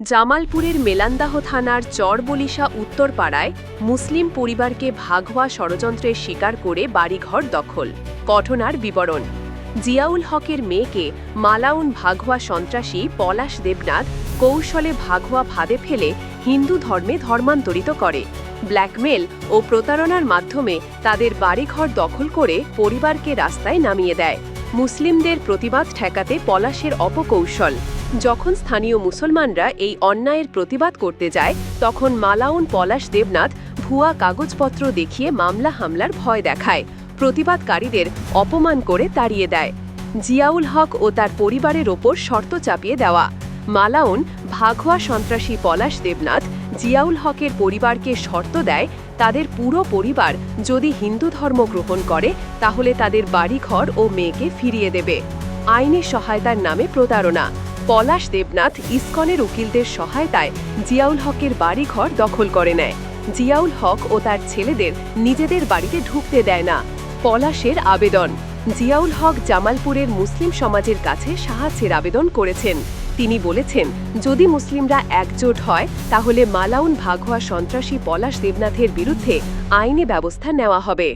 জামালপুরের মেলান্দাহ থানার চরবলিশা উত্তরপাড়ায় মুসলিম পরিবারকে ভাগওয়া ষড়যন্ত্রের শিকার করে বাড়িঘর দখল। ঘটনার বিবরণ: জিয়াউল হকের মেয়েকে মালাউন ভাগওয়া সন্ত্রাসী পলাশ দেবনাথ কৌশলে ভাগওয়া ফাঁদে ফেলে হিন্দু ধর্মে ধর্মান্তরিত করে। ব্ল্যাকমেল ও প্রতারণার মাধ্যমে তাদের বাড়িঘর দখল করে পরিবারকে রাস্তায় নামিয়ে দেয়। মুসলিমদের প্রতিবাদ ঠেকাতে পলাশের অপকৌশল। যখন স্থানীয় মুসলমানরা এই অন্যায়ের প্রতিবাদ করতে যায়, তখন মালাউন পলাশ দেবনাথ ভুয়া কাগজপত্র দেখিয়ে মামলা হামলার ভয় দেখায়, প্রতিবাদকারীদের অপমান করে তাড়িয়ে দেয়। জিয়াউল হক ও তার পরিবারের ওপর শর্ত চাপিয়ে দেওয়া। মালাউন ভাগওয়া সন্ত্রাসী পলাশ দেবনাথ জিয়াউল হকের পরিবারকে শর্ত দেয়, তাদের পুরো পরিবার যদি হিন্দু ধর্ম গ্রহণ করে তাহলে তাদের বাড়িঘর ও মেয়েকে ফিরিয়ে দেবে। আইনি সহায়তার নামে প্রতারণা। পলাশ দেবনাথ ইসকনের উকিলদের সহায়তায় জিয়াউল হকের বাড়িঘর দখল করে নেয়। জিয়াউল হক ও তার ছেলেদের নিজেদের বাড়িতে ঢুকতে দেয় না। পলাশের আবেদন: জিয়াউল হক জামালপুরের মুসলিম সমাজের কাছে সাহায্যের আবেদন করেছেন। তিনি বলেছেন, যদি মুসলিমরা একজোট হয় তাহলে মালাউন ভাগওয়া সন্ত্রাসী পলাশ দেবনাথের বিরুদ্ধে আইনি ব্যবস্থা নেওয়া হবে।